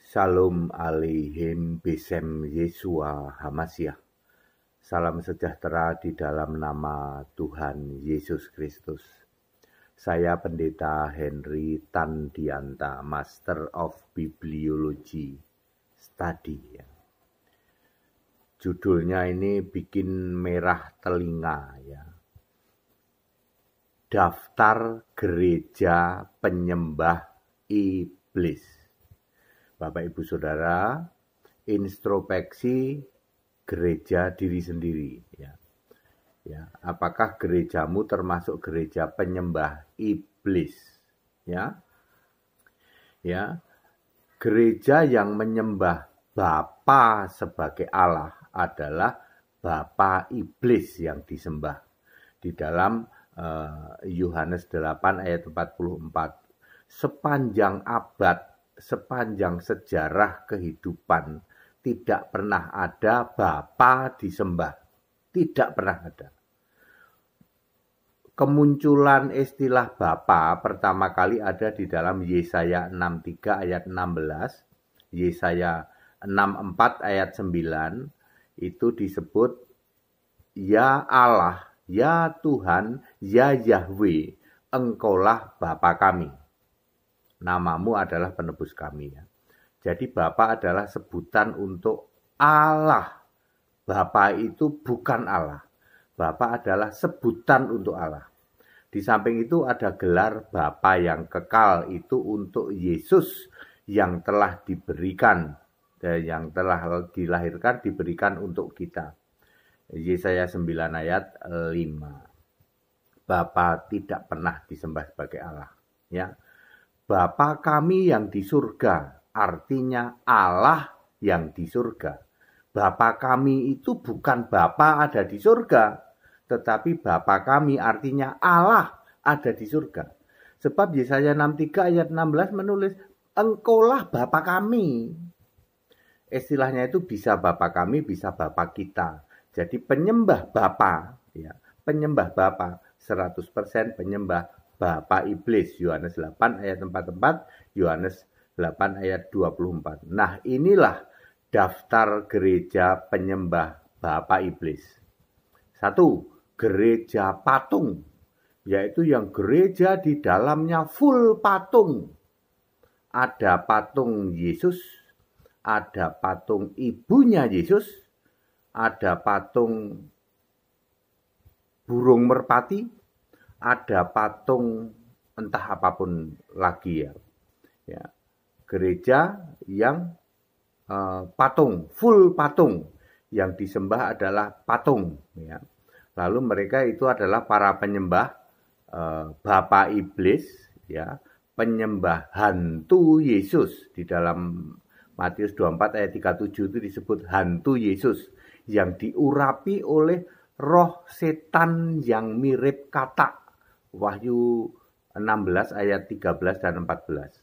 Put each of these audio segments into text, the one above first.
Shalom aleichem besem Yeshua Hamasyah. Salam sejahtera di dalam nama Tuhan Yesus Kristus. Saya Pendeta Henry Tandianta, Master of Bibliology Study. Judulnya ini bikin merah telinga ya. Daftar gereja penyembah iblis. Bapak Ibu Saudara, introspeksi gereja diri sendiri ya. Apakah gerejamu termasuk gereja penyembah iblis? Ya. Gereja yang menyembah Bapa sebagai Allah adalah Bapa iblis yang disembah. Di dalam Yohanes 8 ayat 44. Sepanjang abad, sepanjang sejarah kehidupan tidak pernah ada Bapa disembah. Tidak pernah ada. Kemunculan istilah Bapa pertama kali ada di dalam Yesaya 63 ayat 16, Yesaya 64 ayat 9, itu disebut Ya Allah, Ya Tuhan, Ya Yahweh, Engkaulah Bapa kami. Namamu adalah penebus kami ya. Jadi Bapa adalah sebutan untuk Allah. Bapa itu bukan Allah. Bapa adalah sebutan untuk Allah. Di samping itu ada gelar Bapa yang kekal, itu untuk Yesus yang telah diberikan, yang telah dilahirkan diberikan untuk kita. Yesaya 9 ayat 5. Bapa tidak pernah disembah sebagai Allah ya. Bapa kami yang di surga, artinya Allah yang di surga. Bapa kami itu bukan Bapa ada di surga, tetapi Bapa kami artinya Allah ada di surga. Sebab Yesaya 63 ayat 16 menulis, Engkaulah Bapa kami. Istilahnya itu bisa Bapa kami, bisa Bapa kita. Jadi penyembah Bapa, ya, penyembah Bapa, 100% penyembah Bapa iblis, Yohanes 8 ayat 44, Yohanes 8 ayat 24. Nah, inilah daftar gereja penyembah Bapa iblis. 1. Gereja patung, yaitu yang gereja di dalamnya full patung. Ada patung Yesus, ada patung ibunya Yesus, ada patung burung merpati, ada patung entah apapun lagi ya. Gereja yang patung, full patung, yang disembah adalah patung ya. Lalu mereka itu adalah para penyembah Bapa iblis ya, penyembah hantu Yesus. Di dalam Matius 24 ayat 37 itu disebut hantu Yesus yang diurapi oleh roh setan yang mirip katak. Wahyu 16 ayat 13 dan 14.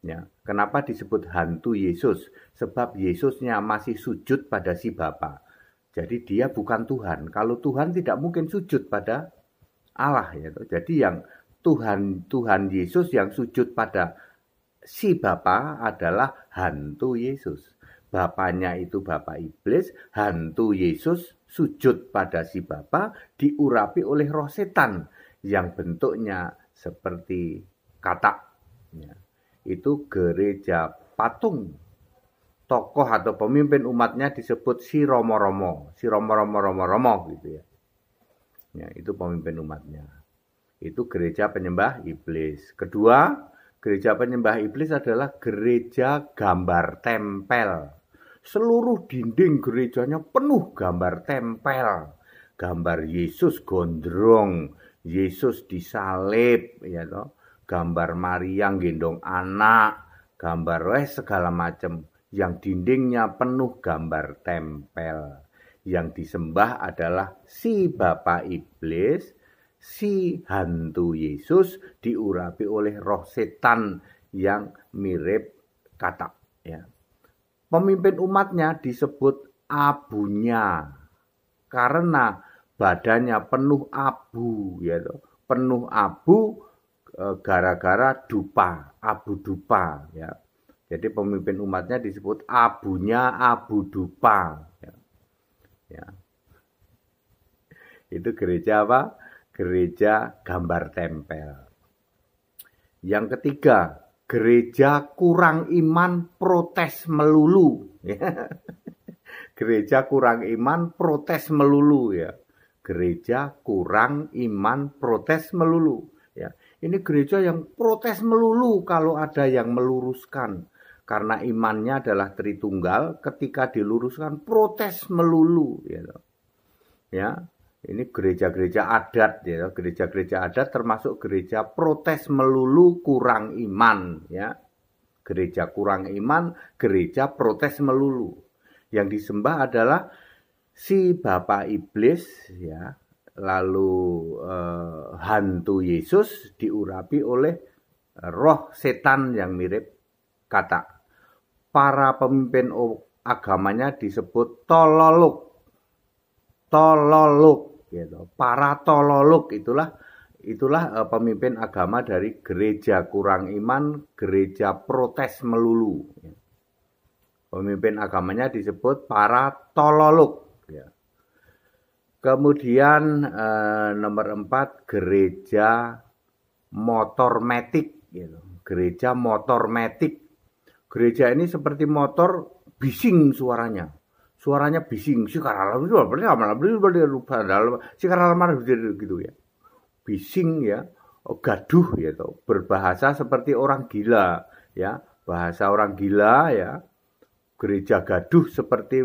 Ya, kenapa disebut hantu Yesus? Sebab Yesusnya masih sujud pada si Bapa. Jadi dia bukan Tuhan. Kalau Tuhan tidak mungkin sujud pada Allah ya. Jadi yang Tuhan Yesus yang sujud pada si Bapa adalah hantu Yesus. Bapaknya itu Bapa iblis, hantu Yesus sujud pada si Bapa, diurapi oleh roh setan yang bentuknya seperti katak. Ya. Itu gereja patung. Tokoh atau pemimpin umatnya disebut si Romo-Romo gitu ya. Ya, itu pemimpin umatnya. Itu gereja penyembah iblis. Kedua, gereja penyembah iblis adalah gereja gambar tempel. Seluruh dinding gerejanya penuh gambar tempel. Gambar Yesus gondrong, Yesus disalib, ya toh. Gambar Maria gendong anak, gambar segala macam. Yang dindingnya penuh gambar tempel. Yang disembah adalah si Bapa iblis, si hantu Yesus diurapi oleh roh setan yang mirip katak. Ya. Pemimpin umatnya disebut abunya karena badannya penuh abu, ya, penuh abu gara-gara dupa, abu dupa. Ya. Jadi pemimpin umatnya disebut abunya Abu Dupa. Ya. Itu gereja apa? Gereja gambar tempel. Yang ketiga, gereja kurang iman protes melulu. Gereja kurang iman protes melulu ya. Gereja kurang iman protes melulu ya. Ini gereja yang protes melulu kalau ada yang meluruskan. Karena imannya adalah Tritunggal, ketika diluruskan protes melulu gitu. Ya. Ini gereja-gereja adat ya, gereja-gereja adat termasuk gereja protes melulu kurang iman ya. Gereja kurang iman, gereja protes melulu. Yang disembah adalah si Bapak Iblis ya, lalu hantu Yesus diurapi oleh roh setan yang mirip kata. Para pemimpin agamanya disebut tololuk. Tololuk gitu. Para tololuk itulah pemimpin agama dari gereja kurang iman, gereja protes melulu. Pemimpin agamanya disebut para tololuk. Ya. Kemudian nomor 4 gereja motormatic. Gitu. Gereja motormatic. Gereja ini seperti motor, bising suaranya. Suaranya bising, gitu ya. Bising ya, gaduh ya, berbahasa seperti orang gila ya, bahasa orang gila ya. Gereja gaduh seperti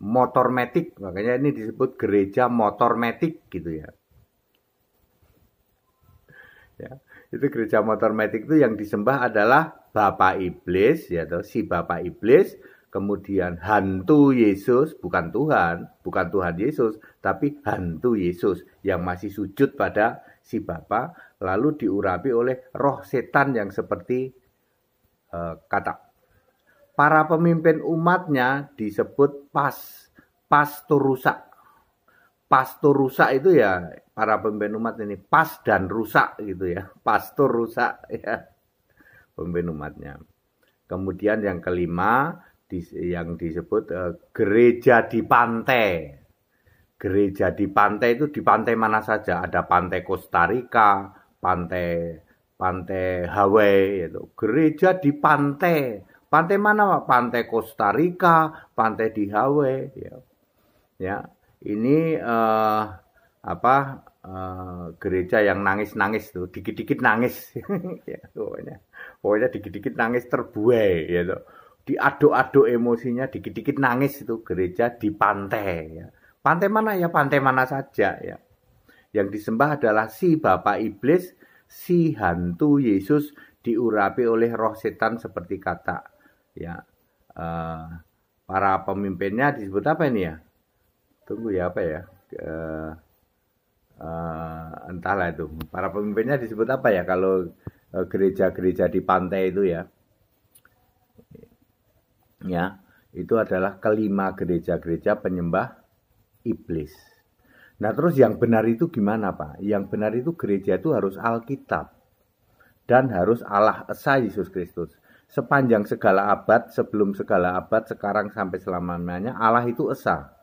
motormatic, makanya ini disebut gereja motormatic gitu ya. Ya, itu gereja motormatic itu yang disembah adalah Bapak Iblis ya, si Bapak Iblis, kemudian hantu Yesus, bukan Tuhan Yesus, tapi hantu Yesus yang masih sujud pada si Bapa, lalu diurapi oleh roh setan yang seperti kata. Para pemimpin umatnya disebut pastor rusak. Pastor rusak itu ya, para pemimpin umat ini pas dan rusak gitu ya. Pastor rusak ya, pemimpin umatnya. Kemudian yang kelima yang disebut gereja di pantai. Gereja di pantai itu di pantai mana saja? Ada pantai Costa Rica, pantai Hawaii itu. Gereja di pantai. Pantai mana, Pak? Pantai Costa Rica, pantai di Hawaii ya. Ya. Ini gereja yang nangis-nangis tuh, dikit-dikit nangis. Ya, pokoknya dikit-dikit nangis terbuai gitu. Diaduk-aduk emosinya, dikit-dikit nangis itu gereja di pantai ya. Pantai mana ya? Pantai mana saja ya. Yang disembah adalah si Bapak Iblis, si hantu Yesus diurapi oleh roh setan seperti kata ya. Para pemimpinnya disebut apa ini ya? Tunggu ya, apa ya? Entahlah itu. Para pemimpinnya disebut apa ya kalau gereja-gereja di pantai itu ya? Ya, itu adalah kelima gereja-gereja penyembah iblis. Nah, terus yang benar itu gimana, Pak? Yang benar itu gereja itu harus Alkitab dan harus Allah Esa Yesus Kristus. Sepanjang segala abad, sebelum segala abad, sekarang sampai selamanya, Allah itu Esa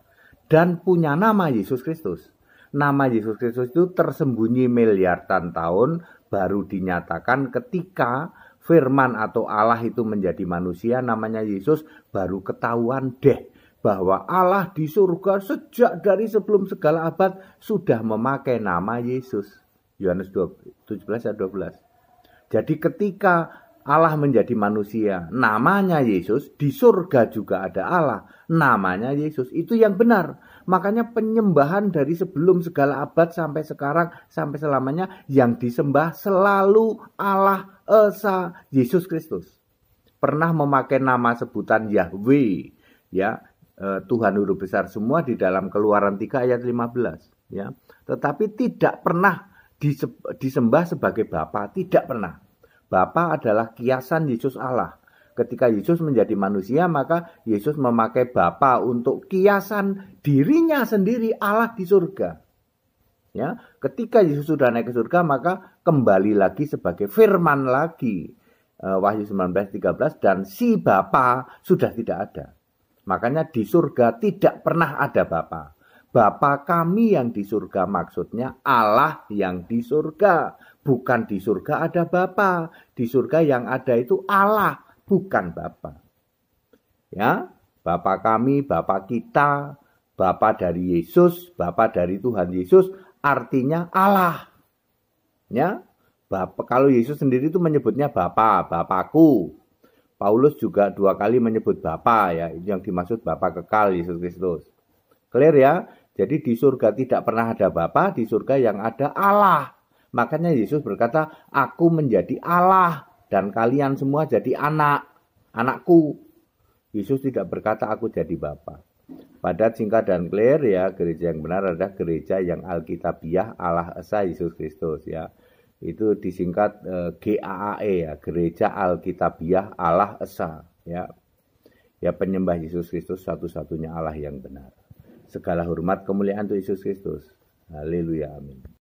dan punya nama Yesus Kristus. Nama Yesus Kristus itu tersembunyi miliaran tahun, baru dinyatakan ketika firman atau Allah itu menjadi manusia, namanya Yesus, baru ketahuan deh bahwa Allah di surga sejak dari sebelum segala abad sudah memakai nama Yesus. Yohanes 17 ayat 12. Jadi ketika Allah menjadi manusia, namanya Yesus, di surga juga ada Allah, namanya Yesus. Itu yang benar. Makanya penyembahan dari sebelum segala abad sampai sekarang, sampai selamanya, yang disembah selalu Allah Esa Yesus Kristus. Pernah memakai nama sebutan Yahweh, ya, Tuhan huruf besar semua di dalam Keluaran 3 ayat 15. Ya. Tetapi tidak pernah disembah sebagai Bapa, tidak pernah. Bapa adalah kiasan Yesus Allah. Ketika Yesus menjadi manusia, maka Yesus memakai Bapa untuk kiasan dirinya sendiri Allah di surga. Ya, ketika Yesus sudah naik ke surga, maka kembali lagi sebagai firman lagi. Wahyu 19:13, dan si Bapa sudah tidak ada. Makanya di surga tidak pernah ada Bapa. Bapa kami yang di surga maksudnya Allah yang di surga. Bukan di surga ada Bapa. Di surga yang ada itu Allah, bukan Bapa. Ya, Bapa kami, Bapa kita, Bapa dari Yesus, Bapa dari Tuhan Yesus, artinya Allah. Ya, Bapak, kalau Yesus sendiri itu menyebutnya Bapa, Bapakku. Paulus juga 2 kali menyebut Bapa, ya, itu yang dimaksud Bapa kekal Yesus Kristus. Clear ya? Jadi di surga tidak pernah ada Bapa, di surga yang ada Allah. Makanya Yesus berkata, aku menjadi Allah dan kalian semua jadi anakku. Yesus tidak berkata aku jadi Bapa. Padat, singkat, dan clear ya, gereja yang benar adalah gereja yang Alkitabiah Allah Esa Yesus Kristus ya. Itu disingkat GAAE ya, Gereja Alkitabiah Allah Esa ya. Ya, penyembah Yesus Kristus satu-satunya Allah yang benar. Segala hormat kemuliaan untuk Yesus Kristus. Haleluya, amin.